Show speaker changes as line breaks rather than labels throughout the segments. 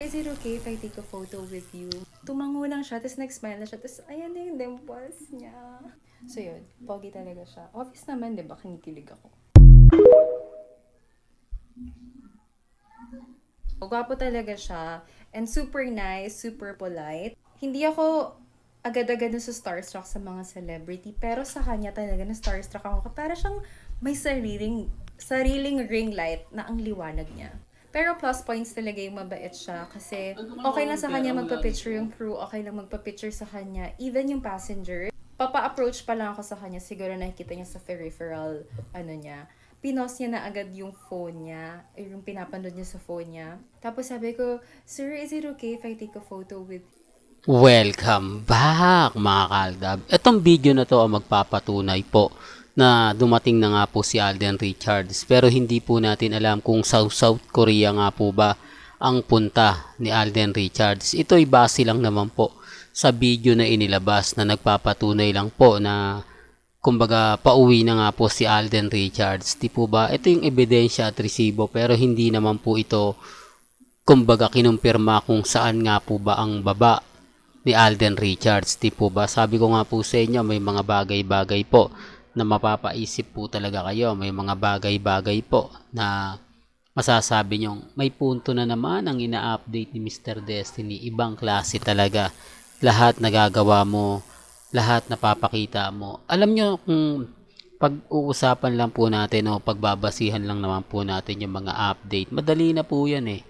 Is it okay if I take a photo with you? Tumango lang siya, tapos nag-smile na siya, tapos ayan na yung dimples niya. So yun, pogi talaga siya. Obvious naman, di ba, kinikilig ako. Gwapo talaga siya, and super nice, super polite. Hindi ako agad-agad na sa starstruck sa mga celebrity, pero sa kanya talaga na starstruck ako. Para siyang may sariling ring light na ang liwanag niya. Pero plus points talaga yung mabait siya kasi okay lang sa kanya magpa-picture yung crew, okay lang magpa-picture sa kanya, even yung passenger. Papa-approach pa lang ako sa kanya, siguro nakikita niya sa peripheral, niya. Pinost niya na agad yung phone niya, yung pinapanood niya sa phone niya. Tapos sabi ko, "Sir, is it okay if I take a photo with..."
Welcome back mga kaldab. Itong video na to ang magpapatunay po na dumating na nga po si Alden Richards. Pero hindi po natin alam kung South Korea nga po ba ang punta ni Alden Richards. Ito'y base lang naman po sa video na inilabas na nagpapatunay lang po na kumbaga pauwi na nga po si Alden Richards. Di po ba? Ito yung ebidensya at resibo pero hindi naman po ito kumbaga kinumpirma kung saan nga po ba ang baba ni Alden Richards. Di po ba? Sabi ko nga po sa inyo, may mga bagay-bagay po na mapapaisip po talaga kayo. May mga bagay-bagay po na masasabi nyo, may punto na naman ang ina-update ni Mr. Destiny. Ibang klase talaga. Lahat nagagawa mo, lahat napapakita mo. Alam nyo kung pag-uusapan lang po natin o pagbabasihan lang naman po natin yung mga update, madali na po yan eh.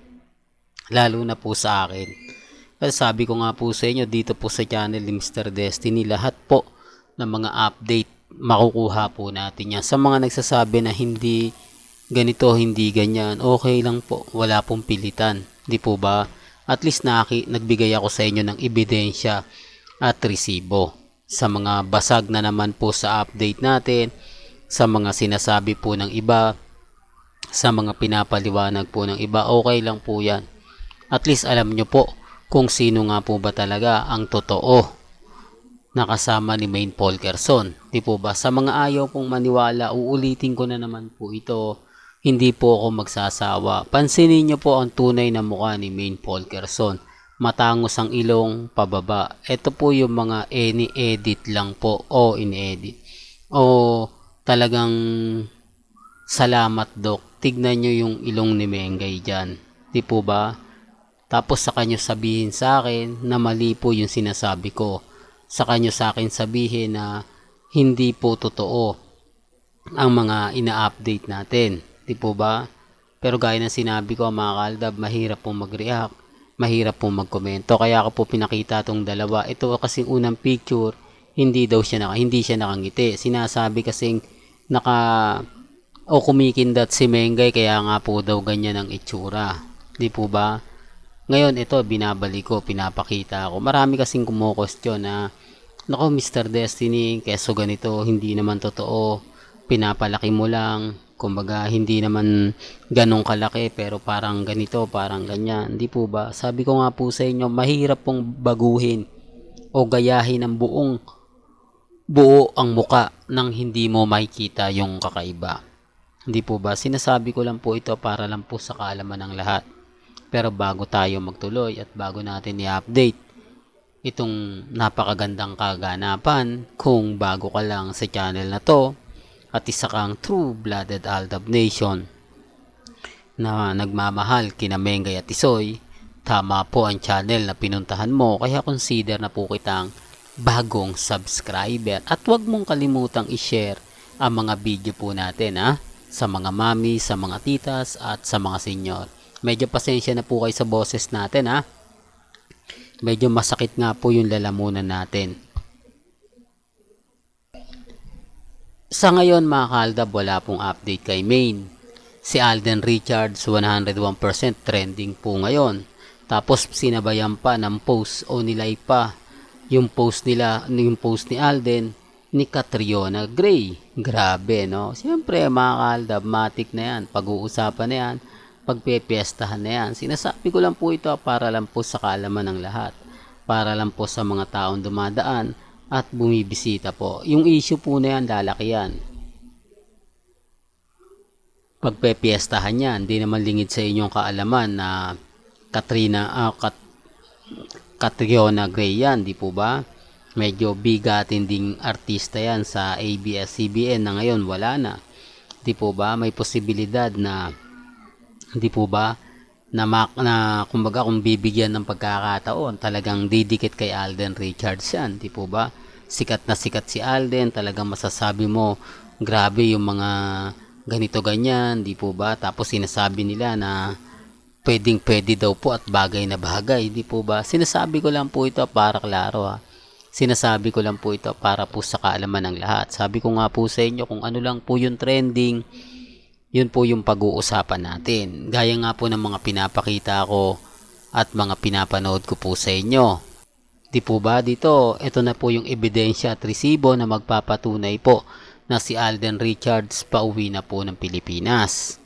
Lalo na po sa akin. Kasi sabi ko nga po sa inyo, dito po sa channel ni Mr. Destiny, lahat po ng mga update, makukuha po natin yan. Sa mga nagsasabi na hindi ganito, hindi ganyan, okay lang po. Wala pong pilitan. Di po ba? At least nagbigay ako sa inyo ng ebidensya at resibo. Sa mga basag na naman po sa update natin, sa mga sinasabi po ng iba, sa mga pinapaliwanag po ng iba, okay lang po yan. At least alam nyo po kung sino nga po ba talaga ang totoo na kasama ni Maine Polkerson. Di po ba? Sa mga ayaw pong maniwala, uulitin ko na naman po ito. Hindi po ako magsasawa. Pansinin nyo po ang tunay na mukha ni Maine Polkerson. Matangos ang ilong, pababa. Ito po yung mga ini-edit lang po o in-edit. O talagang salamat Dok. Tignan nyo yung ilong ni Mengay dyan. Di po ba? Tapos sa kanyo sabihin sa akin na mali po yung sinasabi ko. Sa kanyo sa akin sabihin na hindi po totoo ang mga ina-update natin. Di po ba? Pero gaya ng sinabi ko mga kaldab, mahirap pong mag-react. Mahirap pong mag-komento. Kaya ako po pinakita itong dalawa. Ito kasing unang picture, hindi siya nakangiti. Sinasabi kasing kumikindat si Mengay kaya nga po daw ganyan ang itsura. Di po ba? Ngayon ito binabalik ko, pinapakita ko. Marami kasing kumukostyon na nako Mr. Destiny, keso ganito, hindi naman totoo. Pinapalaki mo lang. Kumbaga hindi naman ganong kalaki pero parang ganito, parang ganyan. Hindi po ba? Sabi ko nga po sa inyo, mahirap pong baguhin o gayahin ang buo ang muka nang hindi mo makikita yung kakaiba. Hindi po ba? Sinasabi ko lang po ito para lang po sa kaalaman ng lahat. Pero bago tayo magtuloy at bago natin i-update itong napakagandang kaganapan, kung bago ka lang sa channel na to at isa kang true-blooded Aldab Nation na nagmamahal kina Mengay at Isoy, tama po ang channel na pinuntahan mo kaya consider na po kitang bagong subscriber at huwag mong kalimutang i-share ang mga video po natin sa mga mami, sa mga titas at sa mga senyor. Medyo pasensya na po kayo sa boses natin Medyo masakit nga po yung lalamunan natin. Sa ngayon mga kaldab, wala pong update kay Maine. Si Alden Richards 101% trending po ngayon. Tapos sinabayan pa ng post o nilay pa yung post ni Alden ni Catriona Gray. Grabe no. Siyempre mga kaldab, matik na yan. Pag-uusapan na yan. Pagpepiestahan na yan. Sinasabi ko lang po ito para lang po sa kaalaman ng lahat. Para lang po sa mga taong dumadaan at bumibisita po. Yung issue po na yan, lalaki yan. Pagpepiestahan yan, di naman lingid sa inyong kaalaman na Catriona Gray yan, di po ba? Medyo bigatin ding artista yan sa ABS-CBN na ngayon wala na. Di po ba? May posibilidad na, di po ba, na kumbaga kung bibigyan ng pagkakataon, talagang didikit kay Alden Richards yan, di po ba? Sikat na sikat si Alden, talagang masasabi mo, grabe yung mga ganito ganyan, di po ba? Tapos sinasabi nila na pwede daw po at bagay na bagay, di po ba? Sinasabi ko lang po ito para klaro ha. Sinasabi ko lang po ito para po sa kaalaman ng lahat. Sabi ko nga po sa inyo kung ano lang po yung trending, yun po yung pag-uusapan natin. Gaya nga po ng mga pinapakita ko at mga pinapanood ko po sa inyo. Di po ba dito, ito na po yung ebidensya at resibo na magpapatunay po na si Alden Richards pauwi na po ng Pilipinas.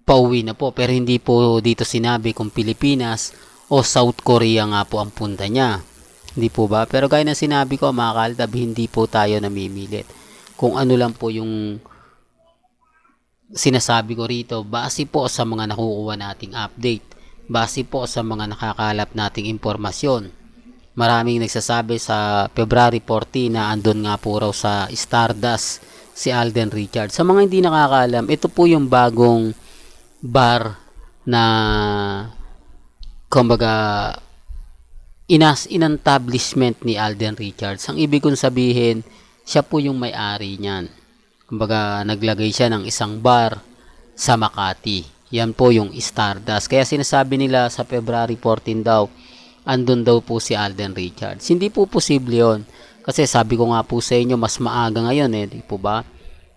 Pauwi na po, pero hindi po dito sinabi kung Pilipinas o South Korea nga po ang punta niya. Hindi po ba? Pero gaya na sinabi ko mga kaaldab, hindi po tayo namimilit. Kung ano lang po yung sinasabi ko rito, base po sa mga nakukuha nating update, base po sa mga nakakalap nating impormasyon. Maraming nagsasabi sa February 14 na andun nga po raw sa Stardust si Alden Richards. Sa mga hindi nakakaalam, ito po yung bagong bar na kumbaga inestablishment ni Alden Richards. Ang ibig kong sabihin, siya po yung may-ari niyan. Kumbaga, naglagay siya ng isang bar sa Makati. Yan po yung Stardust. Kaya sinasabi nila sa February 14 daw, andun daw po si Alden Richards. Hindi po posible yon. Kasi sabi ko nga po sa inyo, mas maaga ngayon di po ba?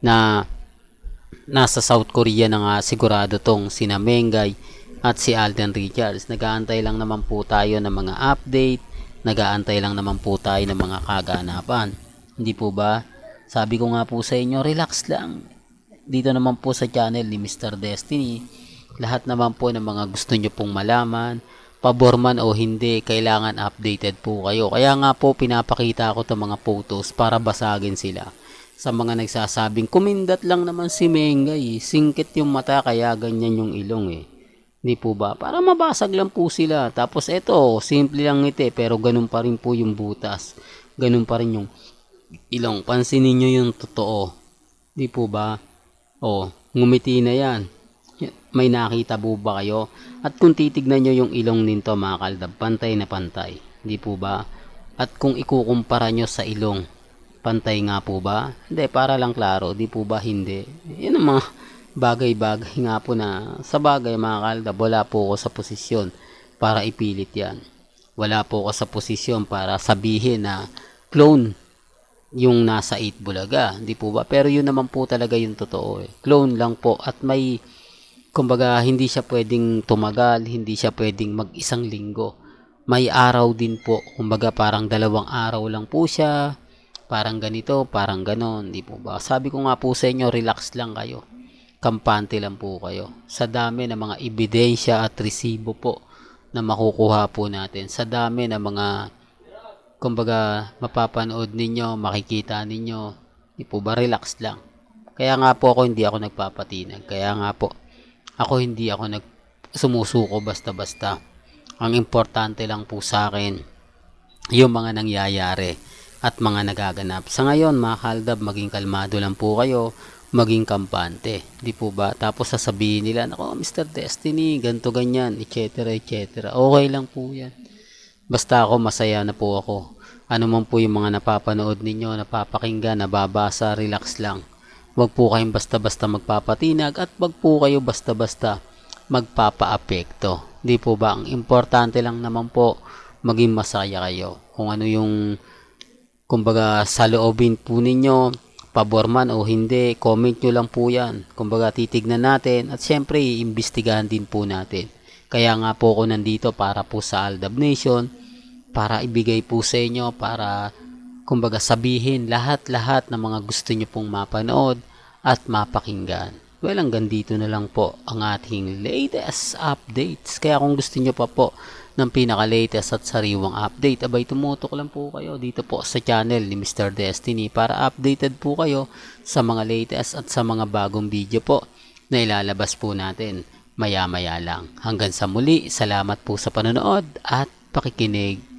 Na nasa South Korea na nga sigurado tong sina Mengay at si Alden Richards. Nag-aantay lang naman po tayo ng mga update. Nag-aantay lang naman po tayo ng mga kaganapan. Hindi po ba? Sabi ko nga po sa inyo, relax lang. Dito naman po sa channel ni Mr. Destiny, lahat naman po ng mga gusto nyo pong malaman, pabor man o hindi, kailangan updated po kayo. Kaya nga po pinapakita ko itong mga photos para basagin sila. Sa mga nagsasabing, kumindat lang naman si Mengay, singkit yung mata kaya ganyan yung ilong Hindi po ba? Para mabasag lang po sila. Tapos eto, simple lang ito pero ganun pa rin po yung butas. Ganun pa rin yung ilong. Pansinin nyo yung totoo. Di po ba? Ngumiti na yan. May nakita po ba kayo? At kung titignan nyo yung ilong nito mga kaldab, pantay na pantay. Di po ba? At kung ikukumpara nyo sa ilong, pantay nga po ba? Hindi, para lang klaro. Di po ba? Hindi. Yan ang mga bagay-bagay nga po na sa bagay mga kaldab, wala po ako sa posisyon para ipilit yan. Wala po ako sa posisyon para sabihin na clone yung nasa 8 Bulaga, di po ba? Pero yun naman po talaga yung totoo Clone lang po at may, kumbaga, hindi siya pwedeng tumagal, hindi siya pwedeng mag-isang linggo. May araw din po, kumbaga parang 2 araw lang po siya, parang ganito, parang ganon, di po ba? Sabi ko nga po sa inyo, relax lang kayo. Kampante lang po kayo. Sa dami ng mga ebidensya at resibo po na makukuha po natin. Sa dami ng mga kumbaga mapapanood ninyo, makikita ninyo, di po ba, relax lang. Kaya nga po ako hindi ako nagpapatinag. Kaya nga po ako hindi ako sumusuko basta-basta. Ang importante lang po sa akin yung mga nangyayari at mga nagaganap. Sa ngayon mga kaldab, maging kalmado lang po kayo, maging kampante, di po ba? Tapos sasabihin nila, nako Mr. Destiny, ganto ganyan, etc. etc. Okay lang po yan. Basta ako, masaya na po ako. Ano man po yung mga napapanood ninyo, napapakinggan, nababasa, relax lang. Huwag po kayong basta-basta magpapatinag at huwag po kayo basta-basta magpapa-apekto. Di po ba? Ang importante lang naman po, maging masaya kayo. Kung ano yung, kumbaga, sa loobin po ninyo, pabor man o hindi, comment nyo lang po yan. Kumbaga, titignan natin at syempre, iimbestigahan din po natin. Kaya nga po ako nandito para po sa Aldab Nation, para ibigay po sa inyo, para kumbaga sabihin lahat-lahat ng mga gusto nyo pong mapanood at mapakinggan. Well, hanggang dito na lang po ang ating latest updates. Kaya kung gusto nyo pa po ng pinaka-latest at sariwang update, abay tumutok lang po kayo dito po sa channel ni Mr. Destiny para updated po kayo sa mga latest at sa mga bagong video po na ilalabas po natin. maya-maya lang. Hanggang sa muli, salamat po sa panonood at pakikinig.